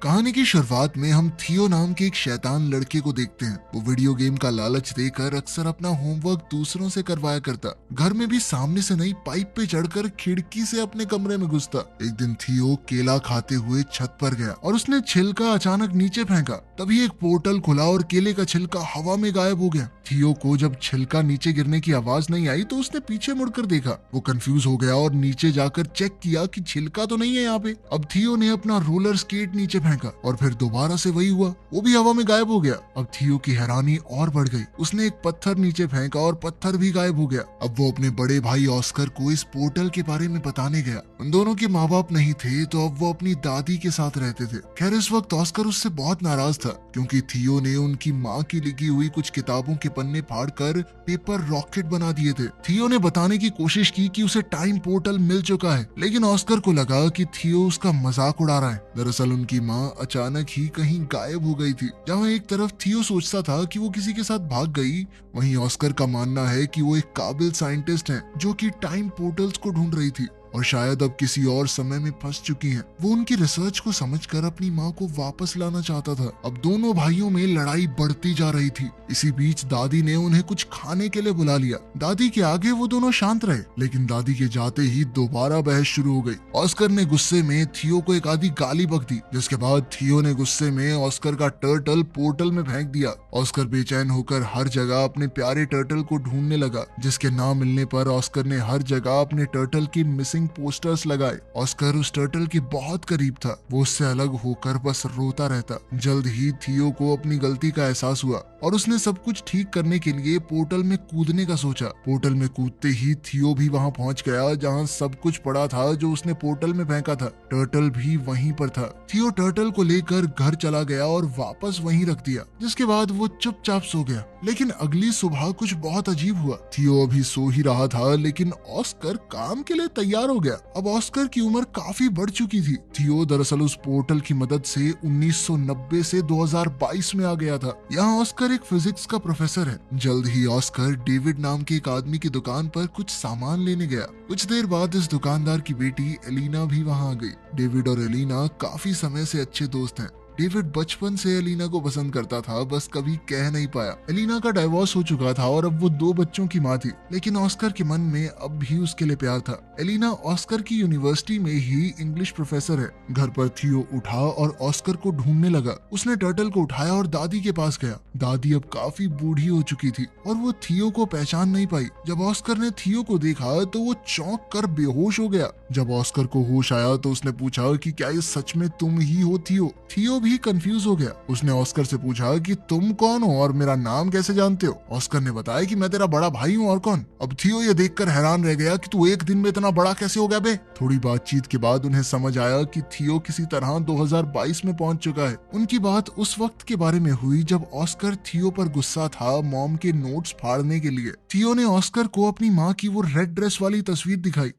कहानी की शुरुआत में हम थियो नाम के एक शैतान लड़के को देखते हैं। वो वीडियो गेम का लालच देकर अक्सर अपना होमवर्क दूसरों से करवाया करता। घर में भी सामने से नहीं, पाइप पे चढ़कर खिड़की से अपने कमरे में घुसता। एक दिन थियो केला खाते हुए छत पर गया और उसने छिलका अचानक नीचे फेंका। तभी एक पोर्टल खुला और केले का छिलका हवा में गायब हो गया। थियो को जब छिलका नीचे गिरने की आवाज नहीं आई तो उसने पीछे मुड़कर देखा। वो कंफ्यूज हो गया और नीचे जाकर चेक किया कि छिलका तो नहीं है यहाँ पे। अब थियो ने अपना रोलर स्केट नीचे फेंका और फिर दोबारा से वही हुआ, वो भी हवा में गायब हो गया। अब थियो की हैरानी और बढ़ गई। उसने एक पत्थर नीचे फेंका और पत्थर भी गायब हो गया। अब वो अपने बड़े भाई ऑस्कर को इस पोर्टल के बारे में बताने गया। उन दोनों के माँ बाप नहीं थे तो अब वो अपनी दादी के साथ रहते थे। खैर इस वक्त ऑस्कर उससे बहुत नाराज था क्योंकि थियो ने उनकी माँ की लिखी हुई कुछ किताबों के पन्ने फाड़कर पेपर रॉकेट बना दिए थे। थियो ने बताने की कोशिश की कि उसे टाइम पोर्टल मिल चुका है, लेकिन ऑस्कर को लगा कि थियो उसका मजाक उड़ा रहा है। दरअसल उनकी माँ अचानक ही कहीं गायब हो गई थी। जहाँ एक तरफ थियो सोचता था कि वो किसी के साथ भाग गई, वहीं ऑस्कर का मानना है कि वो एक काबिल साइंटिस्ट है जो कि टाइम पोर्टल्स को ढूंढ रही थी और शायद अब किसी और समय में फंस चुकी हैं। वो उनकी रिसर्च को समझकर अपनी माँ को वापस लाना चाहता था। अब दोनों भाइयों में लड़ाई बढ़ती जा रही थी। इसी बीच दादी ने उन्हें कुछ खाने के लिए बुला लिया। दादी के आगे वो दोनों शांत रहे, लेकिन दादी के जाते ही दोबारा बहस शुरू हो गई। ऑस्कर ने गुस्से में थियो को एक आधी गाली बक दी, जिसके बाद थियो ने गुस्से में ऑस्कर का टर्टल पोर्टल में फेंक दिया। ऑस्कर बेचैन होकर हर जगह अपने प्यारे टर्टल को ढूंढने लगा, जिसके ना मिलने पर ऑस्कर ने हर जगह अपने टर्टल की मिसिंग पोस्टर्स लगाए। ऑस्कर उस टर्टल के बहुत करीब था। वो उससे अलग होकर बस रोता रहता। जल्द ही थियो को अपनी गलती का एहसास हुआ और उसने सब कुछ ठीक करने के लिए पोर्टल में कूदने का सोचा। पोर्टल में कूदते ही थियो भी वहां पहुंच गया जहां सब कुछ पड़ा था जो उसने पोर्टल में फेंका था। टर्टल भी वहीं पर था। थियो टर्टल को लेकर घर चला गया और वापस वहीं रख दिया, जिसके बाद वो चुपचाप सो गया। लेकिन अगली सुबह कुछ बहुत अजीब हुआ। थियो अभी सो ही रहा था, लेकिन ऑस्कर काम के लिए तैयार हो गया। अब ऑस्कर की उम्र काफी बढ़ चुकी थी। थियो दरअसल उस पोर्टल की मदद से 1990 से 2022 में आ गया था। यहाँ ऑस्कर एक फिजिक्स का प्रोफेसर है। जल्द ही ऑस्कर डेविड नाम के एक आदमी की दुकान पर कुछ सामान लेने गया। कुछ देर बाद इस दुकानदार की बेटी एलिना भी वहाँ आ गई। डेविड और एलिना काफी समय से अच्छे दोस्त हैं। डेविड बचपन से एलिना को पसंद करता था, बस कभी कह नहीं पाया। एलिना का डाइवोर्स हो चुका था और अब वो 2 बच्चों की माँ थी, लेकिन ऑस्कर के मन में अब भी उसके लिए प्यार था। एलिना ऑस्कर की यूनिवर्सिटी में ही इंग्लिश प्रोफेसर है। घर पर थियो उठा और ऑस्कर को ढूंढने लगा। उसने टर्टल को उठाया और दादी के पास गया। दादी अब काफी बूढ़ी हो चुकी थी और वो थियो को पहचान नहीं पाई। जब ऑस्कर ने थियो को देखा तो वो चौंक कर बेहोश हो गया। जब ऑस्कर को होश आया तो उसने पूछा कि क्या ये सच में तुम ही हो थियो? थियो भी कंफ्यूज हो गया। उसने ऑस्कर से पूछा कि तुम कौन हो और मेरा नाम कैसे जानते हो? ऑस्कर ने बताया कि मैं तेरा बड़ा भाई हूँ, और कौन? अब थियो ये देखकर हैरान रह गया कि तू एक दिन में इतना बड़ा कैसे हो गया बे? थोड़ी बातचीत के बाद उन्हें समझ आया कि थियो किसी तरह 2022 में पहुंच चुका है। उनकी बात उस वक्त के बारे में हुई जब ऑस्कर थियो पर गुस्सा था मॉम के नोट्स फाड़ने के लिए। थियो ने ऑस्कर को अपनी माँ की वो रेड ड्रेस वाली तस्वीर दिखाई।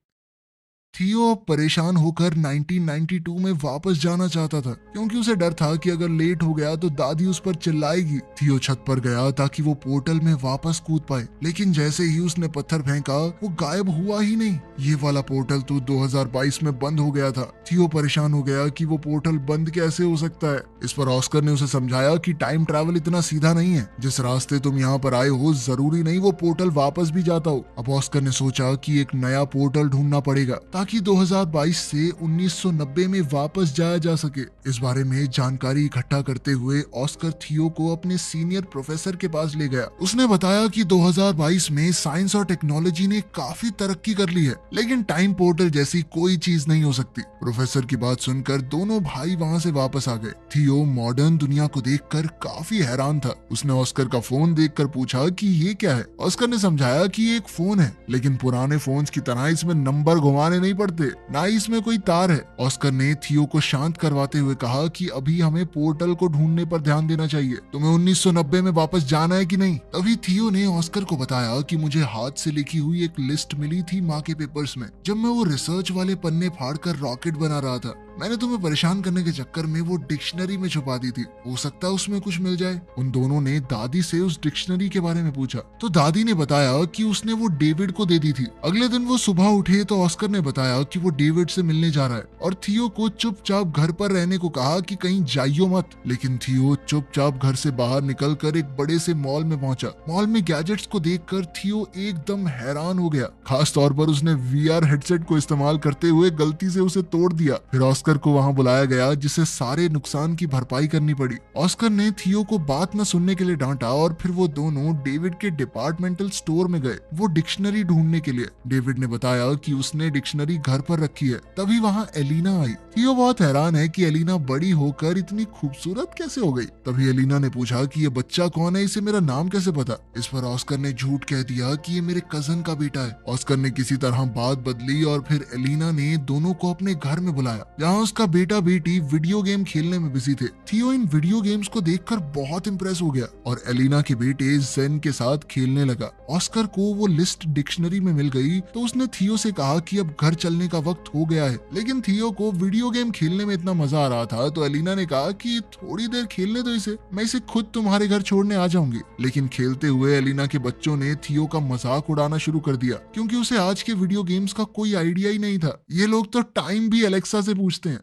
थियो अब परेशान होकर 1992 में वापस जाना चाहता था, क्योंकि उसे डर था कि अगर लेट हो गया तो दादी उस पर चिल्लाएगी। थियो छत पर गया ताकि वो पोर्टल में वापस कूद पाए, लेकिन जैसे ही उसने पत्थर फेंका वो गायब हुआ ही नहीं। ये वाला पोर्टल तो 2022 में बंद हो गया था। थियो परेशान हो गया कि वो पोर्टल बंद कैसे हो सकता है। इस पर ऑस्कर ने उसे समझाया कि टाइम ट्रैवल इतना सीधा नहीं है। जिस रास्ते तुम यहाँ पर आए हो जरूरी नहीं वो पोर्टल वापस भी जाता हो। अब ऑस्कर ने सोचा कि एक नया पोर्टल ढूंढना पड़ेगा ताकि 2022 से 1990 में वापस जाया जा सके। इस बारे में जानकारी इकट्ठा करते हुए ऑस्कर थियो को अपने सीनियर प्रोफेसर के पास ले गया। उसने बताया कि 2022 में साइंस और टेक्नोलॉजी ने काफी तरक्की कर ली है, लेकिन टाइम पोर्टल जैसी कोई चीज नहीं हो सकती। प्रोफेसर की बात सुनकर दोनों भाई वहां से वापस आ गए। थियो मॉडर्न दुनिया को देखकर काफी हैरान था। उसने ऑस्कर का फोन देखकर पूछा कि ये क्या है। ऑस्कर ने समझाया कि ये एक फोन है, लेकिन पुराने फोन्स की तरह इसमें नंबर घुमाने नहीं पड़ते, ना ही इसमें कोई तार है। ऑस्कर ने थियो को शांत करवाते हुए कहा कि अभी हमें पोर्टल को ढूंढने पर ध्यान देना चाहिए। तुम्हें 1990 में वापस जाना है कि नहीं? तभी थियो ने ऑस्कर को बताया कि मुझे हाथ से लिखी हुई एक लिस्ट मिली थी माँ के पेपर्स में, जब मैं वो रिसर्च वाले पन्ने फाड़कर रॉकेट बना रहा था। मैंने तुम्हें परेशान करने के चक्कर में वो डिक्शनरी में छुपा दी थी, हो सकता है उसमें कुछ मिल जाए। उन दोनों ने दादी से उस डिक्शनरी के बारे में पूछा तो दादी ने बताया कि उसने वो डेविड को दे दी थी। अगले दिन वो सुबह उठे तो ऑस्कर ने बताया कि वो डेविड से मिलने जा रहा है और थियो को चुपचाप घर पर रहने को कहा कि कहीं जाइयो मत। लेकिन थियो चुपचाप घर से बाहर निकलकर एक बड़े से मॉल में पहुंचा। मॉल में गैजेट्स को देखकर थियो एकदम हैरान हो गया। खास तौर पर उसने वीआर हेडसेट को इस्तेमाल करते हुए गलती से उसे तोड़ दिया। फिर ऑस्कर को वहां बुलाया गया जिसे सारे नुकसान की भरपाई करनी पड़ी। ऑस्कर ने थियो को बात न सुनने के लिए डांटा और फिर वो दोनों डेविड के डिपार्टमेंटल स्टोर में गए वो डिक्शनरी ढूंढने के लिए। डेविड ने बताया कि उसने डिक्शनरी घर पर रखी है। तभी वहां एलिना आई। थियो बहुत हैरान है कि एलिना बड़ी होकर इतनी खूबसूरत कैसे हो गई। तभी एलिना ने पूछा कि ये बच्चा कौन है, इसे मेरा नाम कैसे पता। इस पर ऑस्कर ने झूठ कह दिया कि ये मेरे कजन का बेटा है। ऑस्कर ने किसी तरह बात बदली और फिर एलिना ने दोनों को अपने घर में बुलाया जहाँ उसका बेटा बेटी वीडियो गेम खेलने में बिजी थे। थियो इन वीडियो गेम्स को देखकर बहुत इंप्रेस हो गया और एलिना के बेटे जेन के साथ खेलने लगा। ऑस्कर को वो लिस्ट डिक्शनरी में मिल गई तो उसने थियो से कहा कि अब घर चलने का वक्त हो गया है। लेकिन थियो को वीडियो गेम खेलने में इतना मजा आ रहा था तो एलिना ने कहा कि थोड़ी देर खेलने दो इसे, मैं इसे खुद तुम्हारे घर छोड़ने आ जाऊंगी। लेकिन खेलते हुए एलिना के बच्चों ने थियो का मजाक उड़ाना शुरू कर दिया क्योंकि उसे आज के वीडियो गेम्स का कोई आइडिया ही नहीं था। ये लोग तो टाइम भी एलेक्सा से पूछते हैं।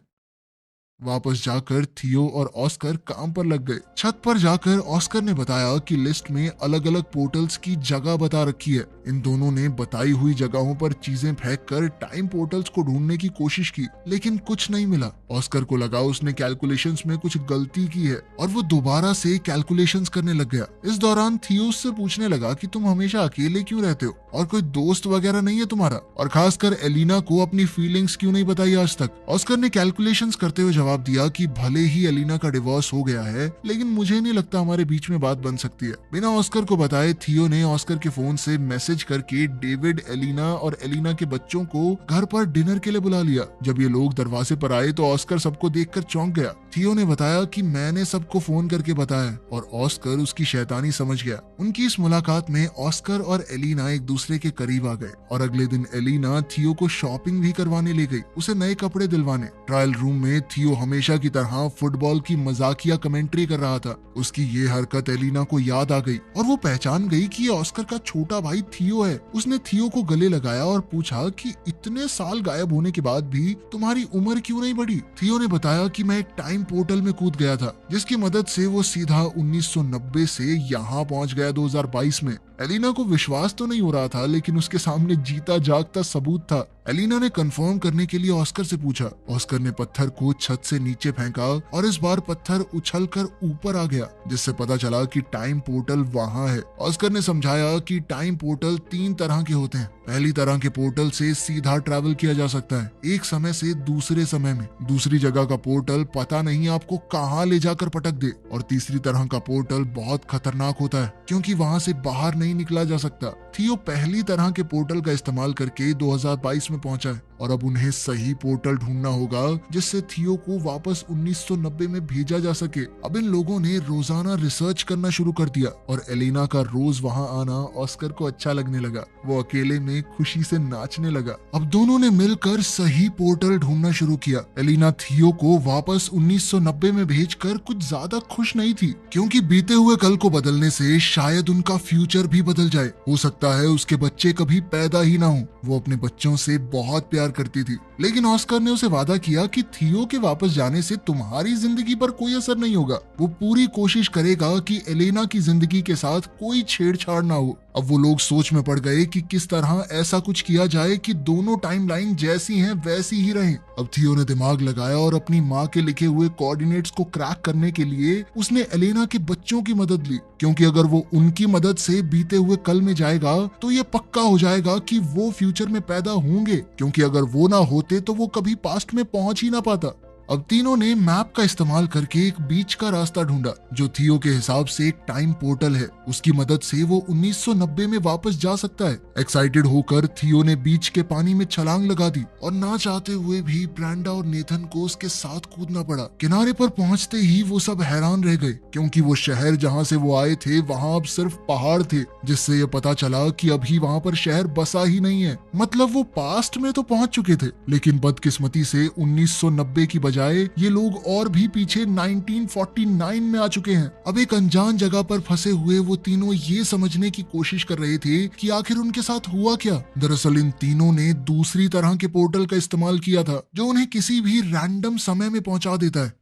वापस जाकर थियो और ऑस्कर काम पर लग गए। छत पर जाकर ऑस्कर ने बताया कि लिस्ट में अलग अलग पोर्टल्स की जगह बता रखी है। इन दोनों ने बताई हुई जगहों पर चीजें फेंक कर टाइम पोर्टल्स को ढूंढने की कोशिश की लेकिन कुछ नहीं मिला। ऑस्कर को लगा उसने कैलकुलेशंस में कुछ गलती की है और वो दोबारा से कैलकुलेशंस करने लग गया। इस दौरान थियो उससे पूछने लगा कि तुम हमेशा अकेले क्यों रहते हो और कोई दोस्त वगैरह नहीं है तुम्हारा, और खासकर एलिना को अपनी फीलिंग्स क्यों नहीं बताई आज तक। ऑस्कर ने कैलकुलेशंस करते हुए जवाब दिया कि भले ही एलिना का डिवोर्स हो गया है लेकिन मुझे नहीं लगता हमारे बीच में बात बन सकती है। बिना ऑस्कर को बताए थियो ने ऑस्कर के फोन से मैसेज करके डेविड, एलिना और एलिना के बच्चों को घर पर डिनर के लिए बुला लिया। जब ये लोग दरवाजे पर आए तो ऑस्कर सबको देखकर चौंक गया। थियो ने बताया कि मैंने सबको फोन करके बताया और ऑस्कर उसकी शैतानी समझ गया। उनकी इस मुलाकात में ऑस्कर और एलिना एक दूसरे के करीब आ गए और अगले दिन एलिना थियो को शॉपिंग भी करवाने ले गई, उसे नए कपड़े दिलवाने। ट्रायल रूम में थियो हमेशा की तरह फुटबॉल की मजाकिया कमेंट्री कर रहा था। उसकी ये हरकत एलिना को याद आ गई और वो पहचान गई कि ये ऑस्कर का छोटा भाई थियो है। उसने थियो को गले लगाया और पूछा कि इतने साल गायब होने के बाद भी तुम्हारी उम्र क्यों नहीं बढ़ी। थियो ने बताया कि मैं एक टाइम पोर्टल में कूद गया था जिसकी मदद से वो सीधा 1990 से यहाँ पहुंच गया 2022 में। एलिना को विश्वास तो नहीं हो रहा था लेकिन उसके सामने जीता जागता सबूत था। एलिना ने कंफर्म करने के लिए ऑस्कर से पूछा। ऑस्कर ने पत्थर को छत से नीचे फेंका और इस बार पत्थर उछलकर ऊपर आ गया जिससे पता चला कि टाइम पोर्टल वहां है। ऑस्कर ने समझाया कि टाइम पोर्टल 3 तरह के होते हैं। पहली तरह के पोर्टल से सीधा ट्रैवल किया जा सकता है एक समय से दूसरे समय में। दूसरी जगह का पोर्टल पता नहीं आपको कहाँ ले जाकर पटक दे। और तीसरी तरह का पोर्टल बहुत खतरनाक होता है क्योंकि वहां से बाहर नहीं निकला जा सकता। थियो पहली तरह के पोर्टल का इस्तेमाल करके 2022 में पहुंचा है और अब उन्हें सही पोर्टल ढूंढना होगा जिससे थियो को वापस 1990 में भेजा जा सके। अब इन लोगों ने रोजाना रिसर्च करना शुरू कर दिया और एलिना का रोज वहां आना ऑस्कर को अच्छा लगने लगा। वो अकेले में खुशी से नाचने लगा। अब दोनों ने मिलकर सही पोर्टल ढूंढना शुरू किया। एलिना थियो को वापस 1990 में भेजकर कुछ ज्यादा खुश नहीं थी क्योंकि बीते हुए कल को बदलने से शायद उनका फ्यूचर भी बदल जाए। हो सकता है उसके बच्चे कभी पैदा ही ना हो। वो अपने बच्चों से बहुत प्यार करती थी लेकिन ऑस्कर ने उसे वादा किया कि थियो के वापस जाने से तुम्हारी जिंदगी पर कोई असर नहीं होगा। वो पूरी कोशिश करेगा कि एलिना की जिंदगी के साथ कोई छेड़छाड़ ना हो। अब वो लोग सोच में पड़ गए कि किस तरह ऐसा कुछ किया जाए कि दोनों टाइमलाइन जैसी हैं वैसी ही रहें। अब थियो ने दिमाग लगाया और अपनी माँ के लिखे हुए कोऑर्डिनेट्स को क्रैक करने के लिए उसने एलिना के बच्चों की मदद ली क्योंकि अगर वो उनकी मदद से बीते हुए कल में जाएगा तो ये पक्का हो जाएगा कि वो फ्यूचर में पैदा होंगे क्योंकि अगर वो ना होते तो वो कभी पास्ट में पहुंच ही ना पाता। अब तीनों ने मैप का इस्तेमाल करके एक बीच का रास्ता ढूंढा जो थियो के हिसाब से एक टाइम पोर्टल है। उसकी मदद से वो 1990 में वापस जा सकता है। एक्साइटेड होकर थियो ने बीच के पानी में छलांग लगा दी और ना चाहते हुए भी ब्रेंडा और नेथन को उसके साथ कूदना पड़ा। किनारे पर पहुंचते ही वो सब हैरान रह गए क्योंकि वो शहर जहां से वो आए थे वहां अब सिर्फ पहाड़ थे, जिससे ये पता चला कि अभी वहां पर शहर बसा ही नहीं है। मतलब वो पास्ट में तो पहुंच चुके थे, लेकिन बदकिस्मती से 1990 की बजाय ये लोग और भी पीछे 1949 में आ चुके हैं। अब एक अनजान जगह पर फंसे हुए वो तीनों ये समझने की कोशिश कर रहे थे कि आखिर उनके साथ हुआ क्या। दरअसल इन तीनों ने दूसरी तरह के पोर्टल का इस्तेमाल किया था जो उन्हें किसी भी रैंडम समय में पहुंचा देता है।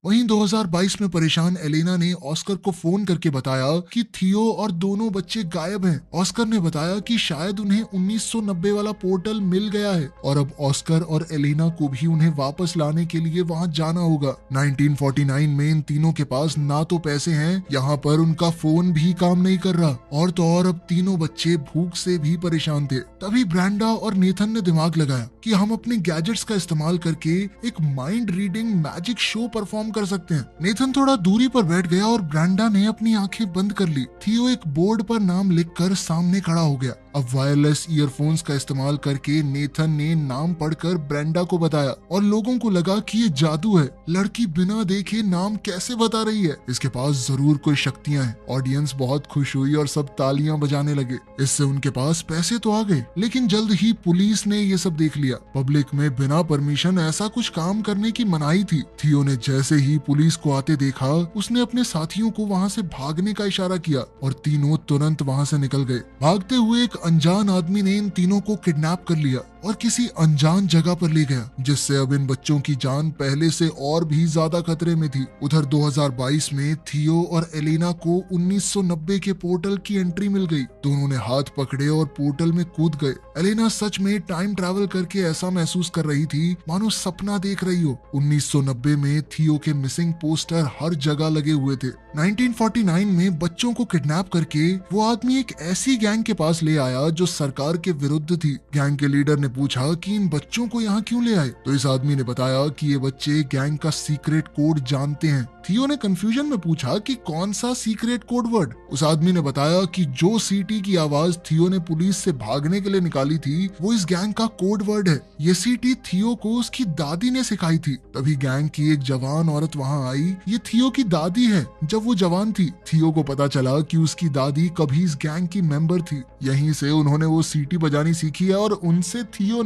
वहीं 2022 में परेशान एलेना ने ऑस्कर को फोन करके बताया कि थियो और दोनों बच्चे गायब हैं। ऑस्कर ने बताया कि शायद उन्हें 1990 वाला पोर्टल मिल गया है और अब ऑस्कर और एलेना को भी उन्हें वापस लाने के लिए वहां जाना होगा। 1949 में इन तीनों के पास ना तो पैसे हैं, यहाँ पर उनका फोन भी काम नहीं कर रहा और तो और अब तीनों बच्चे भूख से भी परेशान थे। तभी ब्रेंडा और नेथन ने दिमाग लगाया कि हम अपने गैजेट्स का इस्तेमाल करके एक mind reading magic show perform कर सकते हैं। नेथन थोड़ा दूरी पर बैठ गया और ब्रेंडा ने अपनी आंखें बंद कर ली। थियो एक बोर्ड पर नाम लिखकर सामने खड़ा हो गया। अब वायरलेस ईयरफोन्स का इस्तेमाल करके नेथन ने नाम पढ़कर ब्रेंडा को बताया और लोगों को लगा कि ये जादू है। लड़की बिना देखे नाम कैसे बता रही है, इसके पास जरूर कोई शक्तियां हैं। ऑडियंस बहुत खुश हुई और सब तालियां बजाने लगे। इससे उनके पास पैसे तो आ गए, लेकिन जल्द ही पुलिस ने ये सब देख लिया। पब्लिक में बिना परमिशन ऐसा कुछ काम करने की मनाही थी। थियो ने जैसे ही पुलिस को आते देखा, उसने अपने साथियों को वहां से भागने का इशारा किया और तीनों तुरंत वहां से निकल गए। भागते हुए एक अनजान आदमी ने इन तीनों को किडनैप कर लिया और किसी अनजान जगह पर ले गया, जिससे अब इन बच्चों की जान पहले से और भी ज्यादा खतरे में थी। उधर 2022 में थियो और एलेना को 1990 के पोर्टल की एंट्री मिल गई। दोनों ने हाथ पकड़े और पोर्टल में कूद गए। एलेना सच में टाइम ट्रैवल करके ऐसा महसूस कर रही थी मानो सपना देख रही हो। 1990 में थियो के मिसिंग पोस्टर हर जगह लगे हुए थे। 1949 में बच्चों को किडनैप करके वो आदमी एक ऐसी गैंग के पास ले आया जो सरकार के विरुद्ध थी। गैंग के लीडर ने पूछा कि इन बच्चों को यहाँ क्यों ले आए, तो इस आदमी ने बताया कि ये बच्चे गैंग का सीक्रेट कोड जानते हैं। थियो ने कंफ्यूजन में पूछा कि कौन सा सीक्रेट कोड वर्ड। उस आदमी ने बताया कि जो सीटी की आवाज थियो ने पुलिस से भागने के लिए निकाली थी वो इस गैंग का कोड वर्ड है। ये सीटी थियो को उसकी दादी ने सिखाई थी। तभी गैंग की एक जवान औरत वहां आई। ये थियो की दादी है। जब वो जवान थी, थियो को पता चला कि उसकी दादी कभी इस गैंग की मेंबर थी। यहीं से उन्होंने वो सीटी बजानी सीखी है और उनसे थियो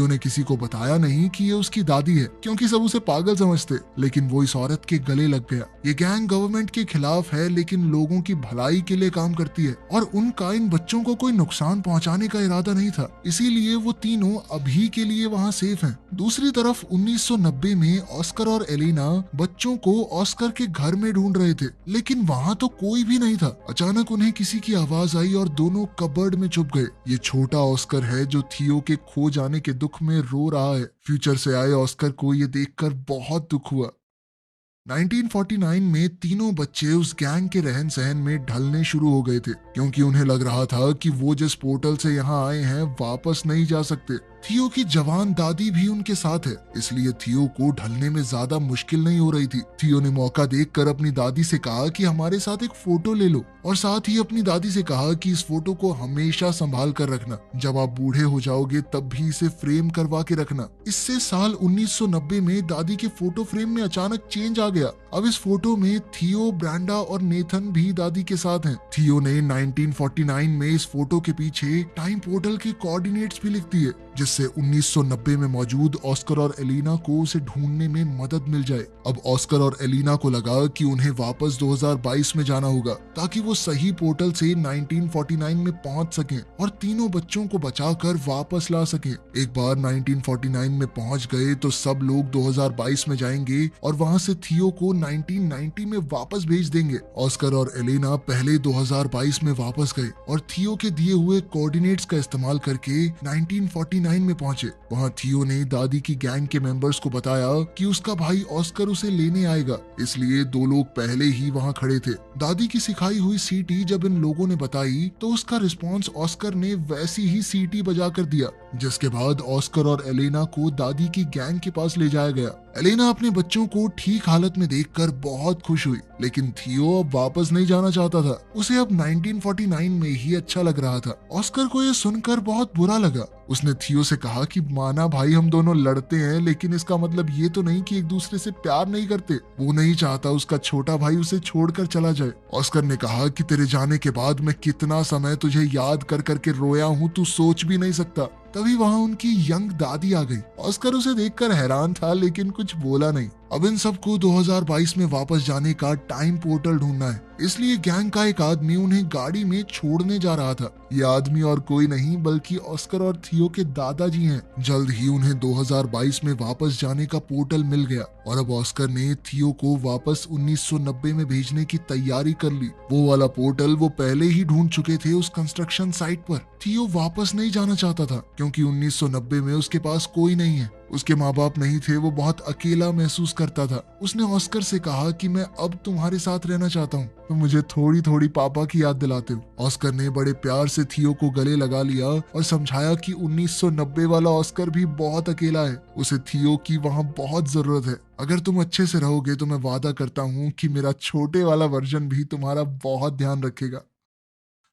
ने किसी को बताया नहीं कि ये उसकी दादी है, क्योंकि सब उसे पागल समझते, लेकिन वो इस औरत के गले लग गया। ये गैंग गवर्नमेंट के खिलाफ है, लेकिन लोगों की भलाई के लिए काम करती है और उनका इन बच्चों को कोई नुकसान पहुंचाने का इरादा नहीं था। इसीलिए वो तीनों अभी के लिए वहां सेफ हैं। दूसरी तरफ 1990 में ऑस्कर और एलेना बच्चों को ऑस्कर के घर में ढूंढ रहे थे, लेकिन वहां तो कोई भी नहीं था। अचानक उन्हें किसी की आवाज आई और दोनों कबर्ड में छुप गए। ये छोटा ऑस्कर है जो थियो के खो जाने के दुख में रो रहा है। फ्यूचर से आए ऑस्कर को ये देखकर बहुत दुख हुआ। 1949 में तीनों बच्चे उस गैंग के रहन सहन में ढलने शुरू हो गए थे, क्योंकि उन्हें लग रहा था कि वो जिस पोर्टल से यहाँ आए हैं वापस नहीं जा सकते। थियो की जवान दादी भी उनके साथ है, इसलिए थियो को ढलने में ज्यादा मुश्किल नहीं हो रही थी। थियो ने मौका देखकर अपनी दादी से कहा कि हमारे साथ एक फोटो ले लो और साथ ही अपनी दादी से कहा कि इस फोटो को हमेशा संभाल कर रखना। जब आप बूढ़े हो जाओगे तब भी इसे फ्रेम करवा के रखना। इससे साल 1990 में दादी के फोटो फ्रेम में अचानक चेंज आ गया। अब इस फोटो में थियो, ब्रेंडा और नेथन भी दादी के साथ हैं। थियो ने 1949 में इस फोटो के पीछे टाइम पोर्टल के कोऑर्डिनेट्स भी लिख दिए, जिससे 1990 में मौजूद ऑस्कर और एलेना को उसे ढूंढने में मदद मिल जाए। अब ऑस्कर और एलेना को लगा कि उन्हें वापस 2022 में जाना होगा ताकि वो सही पोर्टल से 1949 में पहुंच सकें और तीनों बच्चों को बचाकर वापस ला सकें। एक बार 1949 में पहुंच गए तो सब लोग 2022 में जाएंगे और वहां से थियो को 1990 में वापस भेज देंगे। ऑस्कर और एलेना पहले 2022 में वापस गए और थियो के दिए हुए कोऑर्डिनेट्स का इस्तेमाल करके 1949 में पहुंचे। वहां थियो ने दादी की गैंग के मेंबर्स को बताया कि उसका भाई ऑस्कर उसे लेने आएगा, इसलिए दो लोग पहले ही वहां खड़े थे। दादी की सिखाई हुई सीटी जब इन लोगों ने बताई तो उसका रिस्पॉन्स ऑस्कर ने वैसी ही सीटी बजा कर दिया, जिसके बाद ऑस्कर और एलेना को दादी की गैंग के पास ले जाया गया। एलेना अपने बच्चों को ठीक हालत में देखकर बहुत खुश हुई, लेकिन थियो अब वापस नहीं जाना चाहता था। उसे अब 1949 में ही अच्छा लग रहा था। ऑस्कर को यह सुनकर बहुत बुरा लगा। उसने थियो से कहा कि माना भाई हम दोनों लड़ते हैं, लेकिन इसका मतलब ये तो नहीं कि एक दूसरे से प्यार नहीं करते। वो नहीं चाहता उसका छोटा भाई उसे छोड़कर चला जाए। ऑस्कर ने कहा कि तेरे जाने के बाद मैं कितना समय तुझे याद कर करके रोया हूँ, तू सोच भी नहीं सकता। तभी वहां उनकी यंग दादी आ गई। ऑस्कर उसे देखकर हैरान था, लेकिन कुछ बोला नहीं। अब इन सबको 2022 में वापस जाने का टाइम पोर्टल ढूंढना है, इसलिए गैंग का एक आदमी उन्हें गाड़ी में छोड़ने जा रहा था। ये आदमी और कोई नहीं बल्कि ऑस्कर और थियो के दादाजी हैं। जल्द ही उन्हें 2022 में वापस जाने का पोर्टल मिल गया और अब ऑस्कर ने थियो को वापस 1990 में भेजने की तैयारी कर ली। वो वाला पोर्टल वो पहले ही ढूंढ चुके थे उस कंस्ट्रक्शन साइट पर। थियो वापस नहीं जाना चाहता था क्योंकि 1990 में उसके पास कोई नहीं है। उसके माँ बाप नहीं थे, वो बहुत अकेला महसूस करता था। उसने ऑस्कर से कहा कि मैं अब तुम्हारे साथ रहना चाहता हूँ, तो मुझे थोड़ी थोड़ी पापा की याद दिलाते हो। ऑस्कर ने बड़े प्यार से थियो को गले लगा लिया और समझाया कि 1990 वाला ऑस्कर भी बहुत अकेला है, उसे थियो की वहाँ बहुत जरूरत है। अगर तुम अच्छे से रहोगे तो मैं वादा करता हूँ कि मेरा छोटे वाला वर्जन भी तुम्हारा बहुत ध्यान रखेगा।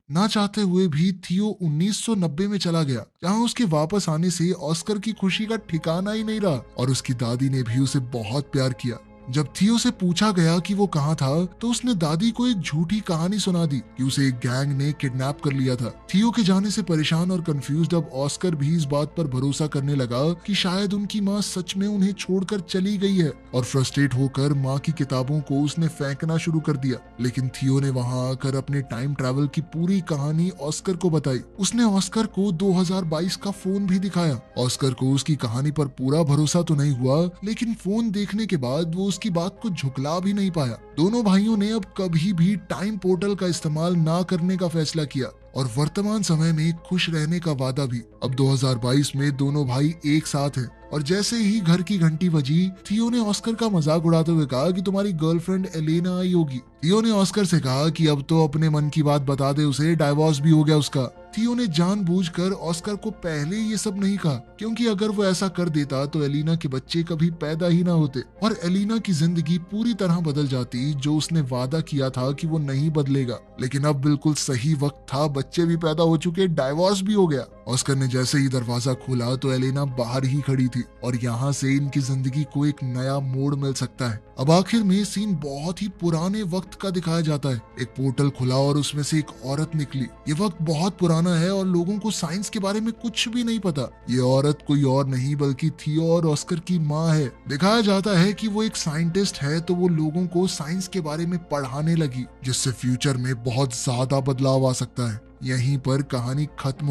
ना चाहते हुए भी थियो 1990 में चला गया, जहां उसके वापस आने से ऑस्कर की खुशी का ठिकाना ही नहीं रहा और उसकी दादी ने भी उसे बहुत प्यार किया। जब थियो से पूछा गया कि वो कहाँ था, तो उसने दादी को एक झूठी कहानी सुना दी कि उसे एक गैंग ने किडनैप कर लिया था। थियो के जाने से परेशान और कंफ्यूज्ड अब ऑस्कर भी इस बात पर भरोसा करने लगा कि शायद उनकी माँ सच में उन्हें छोड़कर चली गई है, और फ्रस्ट्रेट होकर माँ की किताबों को उसने फेंकना शुरू कर दिया। लेकिन थियो ने वहां आकर अपने टाइम ट्रैवल की पूरी कहानी ऑस्कर को बताई। उसने ऑस्कर को 2022 का फोन भी दिखाया। ऑस्कर को उसकी कहानी पर पूरा भरोसा तो नहीं हुआ, लेकिन फोन देखने के बाद वो उसकी बात को झुकला भी नहीं पाया। दोनों भाइयों ने अब कभी भी टाइम पोर्टल का इस्तेमाल ना करने का फैसला किया और वर्तमान समय में खुश रहने का वादा भी। अब 2022 में दोनों भाई एक साथ हैं और जैसे ही घर की घंटी बजी, थियो ने ऑस्कर का मजाक उड़ाते हुए कहा कि तुम्हारी गर्लफ्रेंड एलेना आई होगी। थियो ने ऑस्कर से कहा कि अब तो अपने मन की बात बता दे उसे, डाइवोर्स भी हो गया उसका। थियो ने जानबूझकर ऑस्कर को पहले ये सब नहीं कहा, क्योंकि अगर वो ऐसा कर देता तो एलिना के बच्चे कभी पैदा ही ना होते और एलिना की जिंदगी पूरी तरह बदल जाती, जो उसने वादा किया था कि वो नहीं बदलेगा। लेकिन अब बिल्कुल सही वक्त था, बच्चे भी पैदा हो चुके, डाइवोर्स भी हो गया। ऑस्कर ने जैसे ही दरवाजा खोला तो एलिना बाहर ही खड़ी थी और यहाँ से इनकी जिंदगी को एक नया मोड़ मिल सकता है। अब आखिर में सीन बहुत ही पुराने वक्त का दिखाया जाता है। एक पोर्टल खुला और उसमें से एक औरत निकली। ये वक्त बहुत पुराना है और लोगों को साइंस के बारे में कुछ भी नहीं पता। ये औरत कोई और नहीं बल्कि थियो और ऑस्कर की माँ है। दिखाया जाता है कि वो एक साइंटिस्ट है, तो वो लोगों को साइंस के बारे में पढ़ाने लगी, जिससे फ्यूचर में बहुत ज्यादा बदलाव आ सकता है। यहीं पर कहानी खत्म